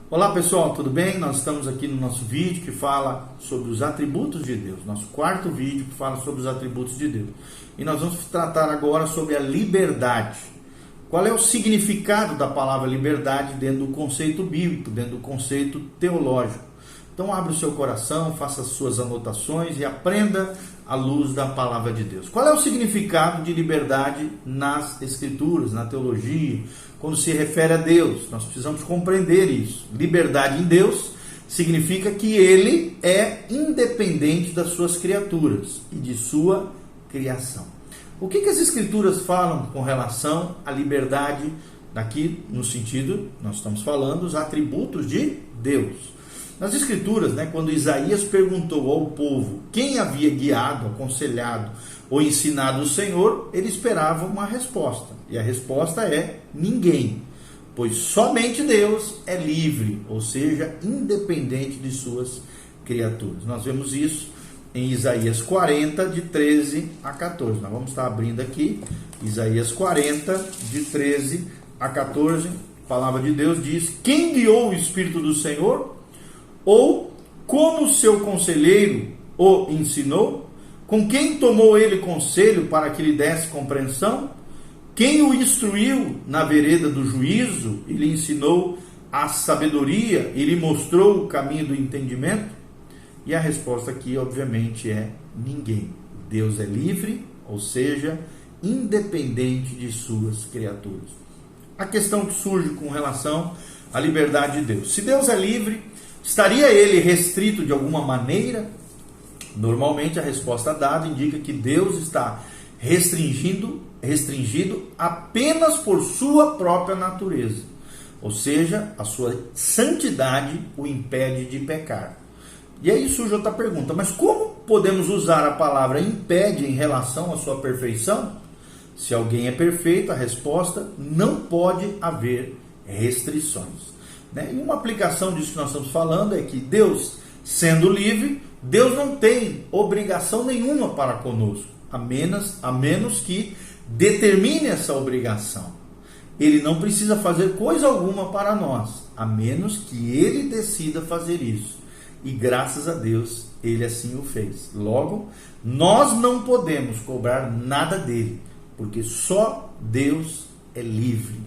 Olá pessoal, tudo bem? Nós estamos aqui no nosso vídeo que fala sobre os atributos de Deus, nosso quarto vídeo que fala sobre os atributos de Deus. E nós vamos tratar agora sobre a liberdade. Qual é o significado da palavra liberdade dentro do conceito bíblico, dentro do conceito teológico? Então abra o seu coração, faça as suas anotações e aprenda à luz da palavra de Deus. Qual é o significado de liberdade nas escrituras, na teologia, quando se refere a Deus? Nós precisamos compreender isso. Liberdade em Deus significa que Ele é independente das suas criaturas e de sua criação. O que as escrituras falam com relação à liberdade aqui no sentido, nós estamos falando, os atributos de Deus. Nas escrituras, quando Isaías perguntou ao povo quem havia guiado, aconselhado ou ensinado o Senhor, ele esperava uma resposta. E a resposta é ninguém, pois somente Deus é livre, ou seja, independente de suas criaturas. Nós vemos isso em Isaías 40, de 13 a 14. Nós vamos estar abrindo aqui, Isaías 40, de 13 a 14. A palavra de Deus diz: quem guiou o Espírito do Senhor? Ou como seu conselheiro o ensinou? Com quem tomou ele conselho para que lhe desse compreensão? Quem o instruiu na vereda do juízo e lhe ensinou a sabedoria e lhe mostrou o caminho do entendimento? E a resposta aqui, obviamente, é ninguém. Deus é livre, ou seja, independente de suas criaturas. A questão que surge com relação à liberdade de Deus. Se Deus é livre, estaria ele restrito de alguma maneira? Normalmente a resposta dada indica que Deus está restringido apenas por sua própria natureza. Ou seja, a sua santidade o impede de pecar. E aí surge outra pergunta: mas como podemos usar a palavra impede em relação à sua perfeição? Se alguém é perfeito, a resposta: não pode haver restrições. E uma aplicação disso que nós estamos falando é que Deus, sendo livre, Deus não tem obrigação nenhuma para conosco, a menos que determine essa obrigação. Ele não precisa fazer coisa alguma para nós, a menos que Ele decida fazer isso. E graças a Deus, Ele assim o fez. Logo, nós não podemos cobrar nada dele, porque só Deus é livre.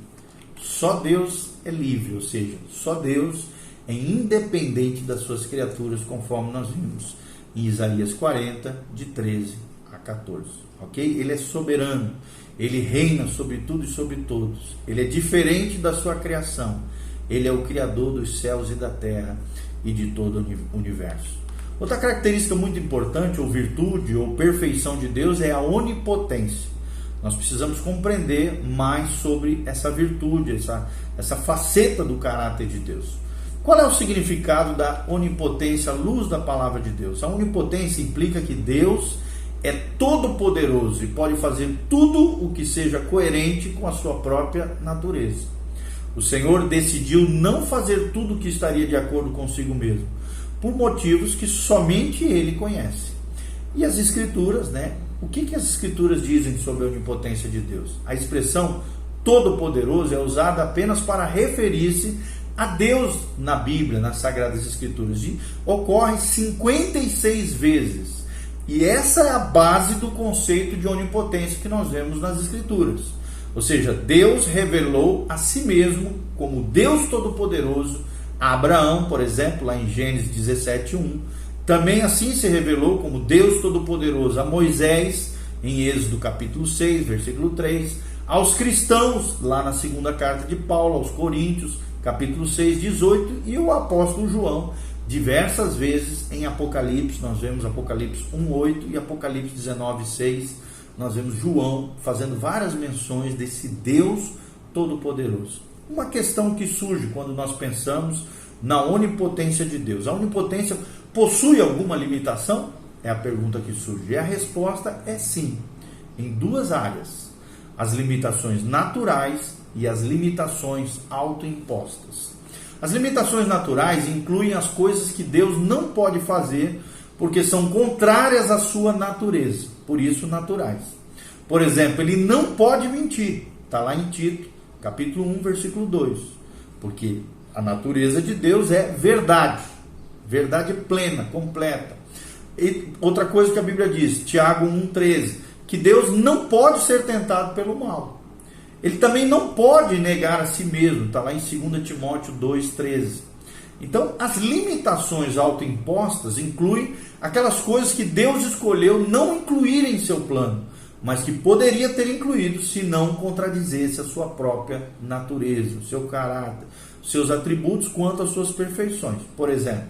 Só Deus é livre, ou seja, só Deus é independente das suas criaturas, conforme nós vimos em Isaías 40, de 13 a 14. Ok? Ele é soberano, ele reina sobre tudo e sobre todos. Ele é diferente da sua criação. Ele é o Criador dos céus e da terra e de todo o universo. Outra característica muito importante, ou virtude, ou perfeição de Deus é a onipotência. Nós precisamos compreender mais sobre essa virtude, essa faceta do caráter de Deus. Qual é o significado da onipotência à luz da palavra de Deus? A onipotência implica que Deus é todo-poderoso e pode fazer tudo o que seja coerente com a sua própria natureza. O Senhor decidiu não fazer tudo o que estaria de acordo consigo mesmo, por motivos que somente Ele conhece. E as Escrituras, o que as Escrituras dizem sobre a onipotência de Deus? A expressão todo-poderoso é usada apenas para referir-se a Deus na Bíblia, nas Sagradas Escrituras. Ocorre 56 vezes. E essa é a base do conceito de onipotência que nós vemos nas Escrituras. Ou seja, Deus revelou a si mesmo como Deus Todo-Poderoso a Abraão, por exemplo, lá em Gênesis 17:1. Também assim se revelou como Deus Todo-Poderoso a Moisés, em Êxodo capítulo 6, versículo 3, aos cristãos, lá na segunda carta de Paulo aos Coríntios, capítulo 6, 18, e o apóstolo João, diversas vezes em Apocalipse. Nós vemos Apocalipse 1:8 e Apocalipse 19:6, nós vemos João fazendo várias menções desse Deus Todo-Poderoso. Uma questão que surge quando nós pensamos na onipotência de Deus: a onipotência possui alguma limitação? É a pergunta que surge. E a resposta é sim, em duas áreas: as limitações naturais e as limitações autoimpostas. As limitações naturais incluem as coisas que Deus não pode fazer porque são contrárias à sua natureza, por isso naturais. Por exemplo, ele não pode mentir, está lá em Tito, capítulo 1, versículo 2, porque A natureza de Deus é verdade, verdade plena, completa. E outra coisa que a Bíblia diz, Tiago 1,13, que Deus não pode ser tentado pelo mal. Ele também não pode negar a si mesmo, está lá em 2 Timóteo 2,13. Então, as limitações autoimpostas incluem aquelas coisas que Deus escolheu não incluir em seu plano, mas que poderia ter incluído se não contradizesse a sua própria natureza, o seu caráter, os seus atributos quanto às suas perfeições. Por exemplo,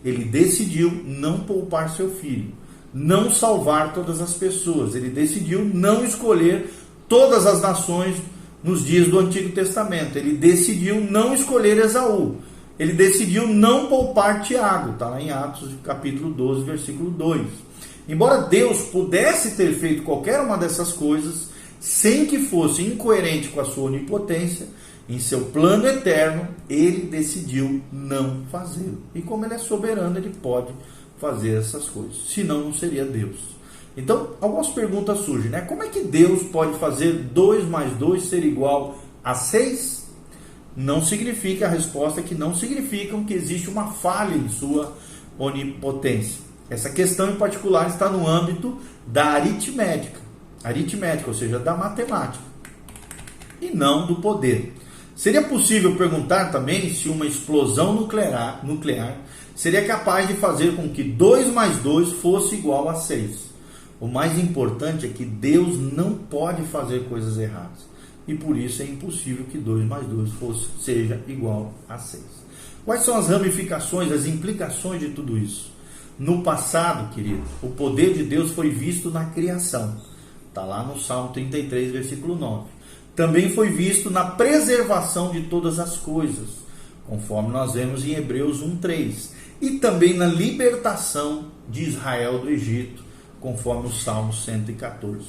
ele decidiu não poupar seu filho, não salvar todas as pessoas, ele decidiu não escolher todas as nações nos dias do Antigo Testamento, ele decidiu não escolher Esaú, ele decidiu não poupar Tiago, está lá em Atos capítulo 12, versículo 2. Embora Deus pudesse ter feito qualquer uma dessas coisas, sem que fosse incoerente com a sua onipotência, em seu plano eterno, ele decidiu não fazê-lo. E como ele é soberano, ele pode fazer essas coisas. Senão, não seria Deus. Então, algumas perguntas surgem, né? Como é que Deus pode fazer 2 mais 2 ser igual a 6? Não significa, a resposta é que não significam que existe uma falha em sua onipotência. Essa questão em particular está no âmbito da aritmética, ou seja, da matemática, e não do poder. Seria possível perguntar também se uma explosão nuclear seria capaz de fazer com que 2 mais 2 fosse igual a 6. O mais importante é que Deus não pode fazer coisas erradas. E por isso é impossível que 2 mais 2 seja igual a 6. Quais são as ramificações, as implicações de tudo isso? No passado, querido, o poder de Deus foi visto na criação. Está lá no Salmo 33, versículo 9. Também foi visto na preservação de todas as coisas, conforme nós vemos em Hebreus 1,3. E também na libertação de Israel do Egito, conforme o Salmo 114.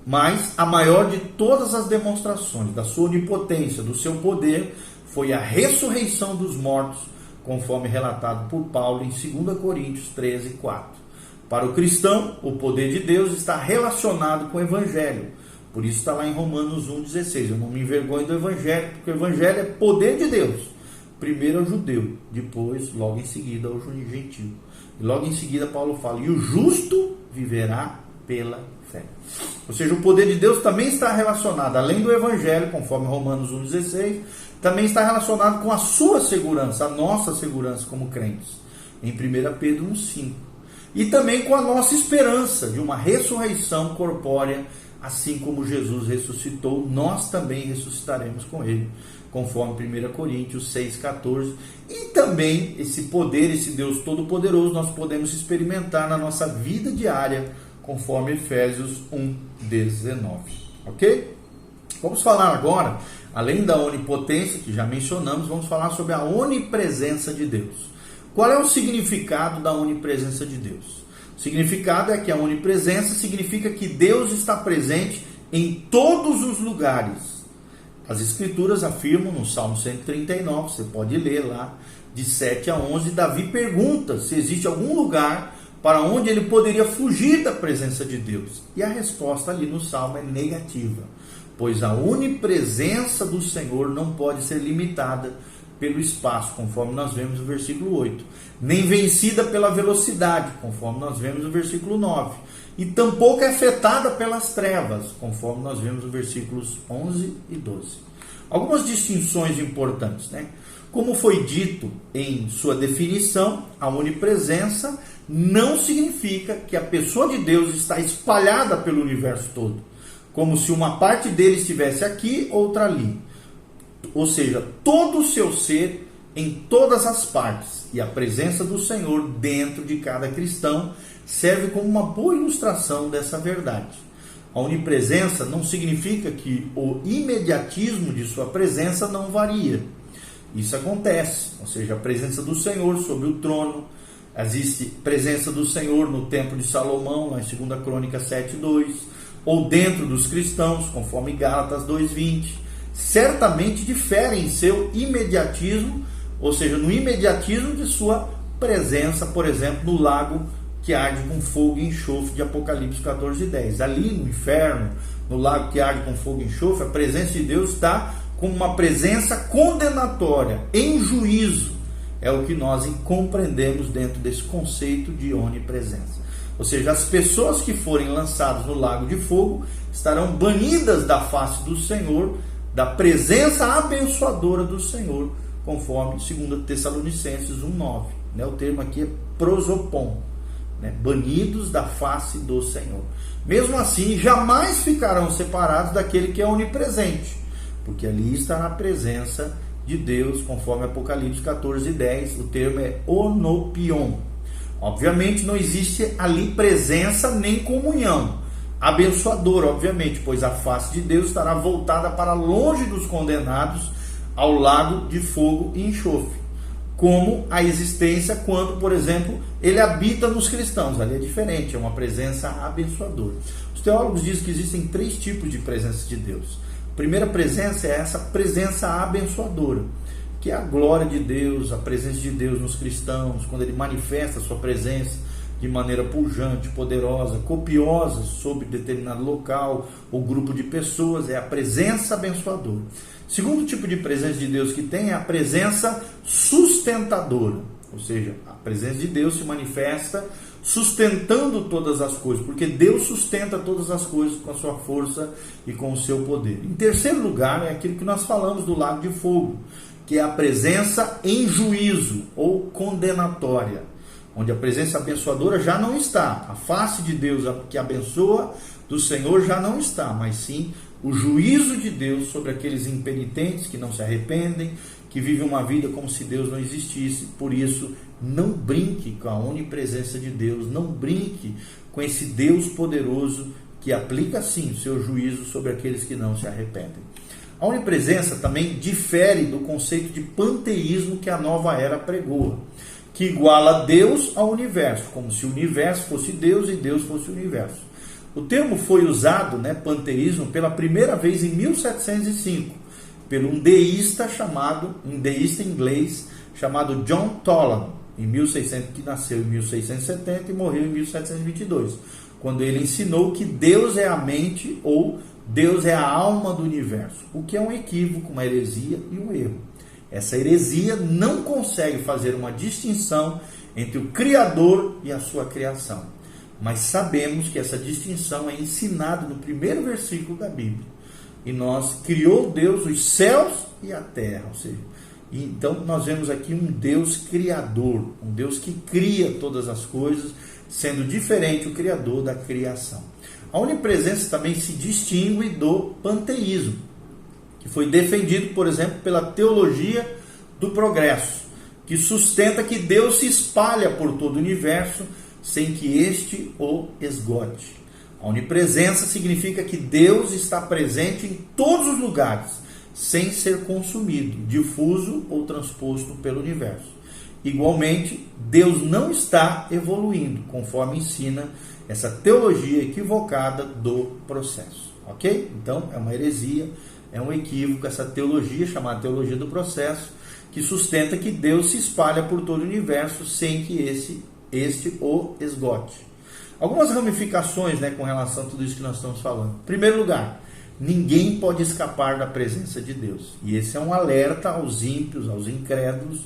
Mas a maior de todas as demonstrações da sua onipotência, do seu poder, foi a ressurreição dos mortos, conforme relatado por Paulo em 2 Coríntios 13, 4. Para o cristão, o poder de Deus está relacionado com o Evangelho. Por isso está lá em Romanos 1,16. Eu não me envergonho do Evangelho, porque o Evangelho é poder de Deus. Primeiro ao judeu, depois, logo em seguida, ao gentil. E logo em seguida Paulo fala, e o justo viverá pela fé. Ou seja, o poder de Deus também está relacionado, além do Evangelho, conforme Romanos 1,16, também está relacionado com a sua segurança, a nossa segurança como crentes, em 1 Pedro 1,5. E também com a nossa esperança de uma ressurreição corpórea, assim como Jesus ressuscitou, nós também ressuscitaremos com ele, conforme 1 Coríntios 6,14. E também esse poder, esse Deus Todo-Poderoso, nós podemos experimentar na nossa vida diária, conforme Efésios 1,19. Ok? Vamos falar agora, além da onipotência, que já mencionamos, vamos falar sobre a onipresença de Deus. Qual é o significado da onipresença de Deus? O significado é que a onipresença significa que Deus está presente em todos os lugares. As Escrituras afirmam no Salmo 139, você pode ler lá, de 7 a 11, Davi pergunta se existe algum lugar para onde ele poderia fugir da presença de Deus. E a resposta ali no Salmo é negativa, pois a onipresença do Senhor não pode ser limitada pelo espaço, conforme nós vemos no versículo 8, nem vencida pela velocidade, conforme nós vemos no versículo 9, e tampouco é afetada pelas trevas, conforme nós vemos nos versículos 11 e 12. Algumas distinções importantes, né? Como foi dito em sua definição, a onipresença não significa que a pessoa de Deus está espalhada pelo universo todo, como se uma parte dele estivesse aqui, outra ali. Ou seja, todo o seu ser em todas as partes, e a presença do Senhor dentro de cada cristão serve como uma boa ilustração dessa verdade. A onipresença não significa que o imediatismo de sua presença não varia. Isso acontece, ou seja, a presença do Senhor sobre o trono, existe presença do Senhor no templo de Salomão, lá em 2 Crônicas 7:2, ou dentro dos cristãos, conforme Gálatas 2:20, certamente diferem em seu imediatismo, ou seja, no imediatismo de sua presença, por exemplo, no lago que arde com fogo e enxofre de Apocalipse 14:10. Ali no inferno, no lago que arde com fogo e enxofre, a presença de Deus está como uma presença condenatória, em juízo, é o que nós compreendemos dentro desse conceito de onipresença. Ou seja, as pessoas que forem lançadas no lago de fogo estarão banidas da face do Senhor, da presença abençoadora do Senhor, conforme 2 Tessalonicenses 1,9. O termo aqui é prosopon, banidos da face do Senhor. Mesmo assim, jamais ficarão separados daquele que é onipresente, porque ali está a presença de Deus, conforme Apocalipse 14:10, o termo é onopion. Obviamente não existe ali presença nem comunhão abençoadora, obviamente, pois a face de Deus estará voltada para longe dos condenados ao lago de fogo e enxofre, como a existência quando, por exemplo, ele habita nos cristãos. Ali é diferente, é uma presença abençoadora. Os teólogos dizem que existem 3 tipos de presença de Deus. A primeira presença é essa presença abençoadora, que é a glória de Deus, a presença de Deus nos cristãos, quando ele manifesta a sua presença de maneira pujante, poderosa, copiosa sobre determinado local ou grupo de pessoas, é a presença abençoadora. Segundo tipo de presença de Deus que tem é a presença sustentadora, ou seja, a presença de Deus se manifesta sustentando todas as coisas, porque Deus sustenta todas as coisas com a sua força e com o seu poder. Em terceiro lugar, é aquilo que nós falamos do lago de fogo, que é a presença em juízo ou condenatória, onde a presença abençoadora já não está, a face de Deus que abençoa do Senhor já não está, mas sim o juízo de Deus sobre aqueles impenitentes que não se arrependem, que vivem uma vida como se Deus não existisse. Por isso, não brinque com a onipresença de Deus, não brinque com esse Deus poderoso que aplica sim o seu juízo sobre aqueles que não se arrependem. A onipresença também difere do conceito de panteísmo que a nova era pregou, que iguala Deus ao universo, como se o universo fosse Deus e Deus fosse o universo. O termo foi usado, panteísmo, pela primeira vez em 1705, por um deísta inglês chamado John Toland, que nasceu em 1670 e morreu em 1722, quando ele ensinou que Deus é a mente ou Deus é a alma do universo, o que é um equívoco, uma heresia e um erro. Essa heresia não consegue fazer uma distinção entre o Criador e a sua criação. Mas sabemos que essa distinção é ensinada no primeiro versículo da Bíblia. E nós criou Deus os céus e a terra. Ou seja, então nós vemos aqui um Deus criador, um Deus que cria todas as coisas, sendo diferente o Criador da criação. A onipresença também se distingue do panteísmo, que foi defendido, por exemplo, pela teologia do progresso, que sustenta que Deus se espalha por todo o universo sem que este o esgote. A onipresença significa que Deus está presente em todos os lugares, sem ser consumido, difuso ou transposto pelo universo. Igualmente, Deus não está evoluindo, conforme ensina essa teologia equivocada do processo. Ok? Então, é uma heresia, é um equívoco, essa teologia chamada teologia do processo, que sustenta que Deus se espalha por todo o universo sem que este o esgote. Algumas ramificações com relação a tudo isso que nós estamos falando. Em primeiro lugar, ninguém pode escapar da presença de Deus. E esse é um alerta aos ímpios, aos incrédulos,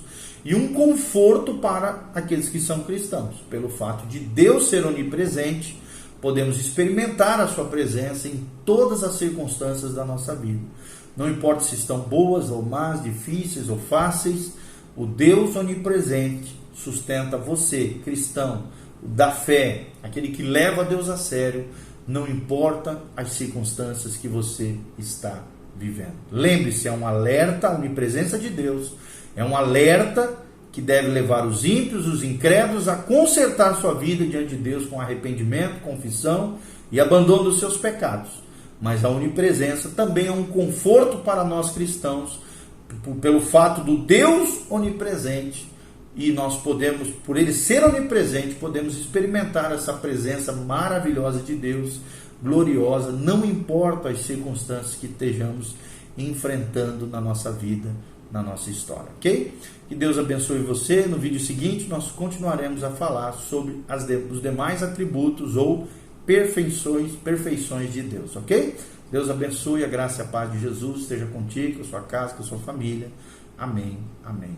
e um conforto para aqueles que são cristãos. Pelo fato de Deus ser onipresente, podemos experimentar a sua presença em todas as circunstâncias da nossa vida. Não importa se estão boas ou más, difíceis ou fáceis, o Deus onipresente sustenta você, cristão, da fé, aquele que leva Deus a sério, não importa as circunstâncias que você está vivendo. Lembre-se, é um alerta à onipresença de Deus, é um alerta que deve levar os ímpios, os incrédulos a consertar sua vida diante de Deus com arrependimento, confissão e abandono dos seus pecados. Mas a onipresença também é um conforto para nós cristãos, pelo fato do Deus onipresente, e nós podemos, por ele ser onipresente, podemos experimentar essa presença maravilhosa de Deus, gloriosa, não importa as circunstâncias que estejamos enfrentando na nossa vida, na nossa história, ok? Que Deus abençoe você. No vídeo seguinte nós continuaremos a falar sobre os demais atributos ou perfeições de Deus, ok? Deus abençoe, a graça e a paz de Jesus esteja contigo, com a sua casa, com a sua família. Amém, amém.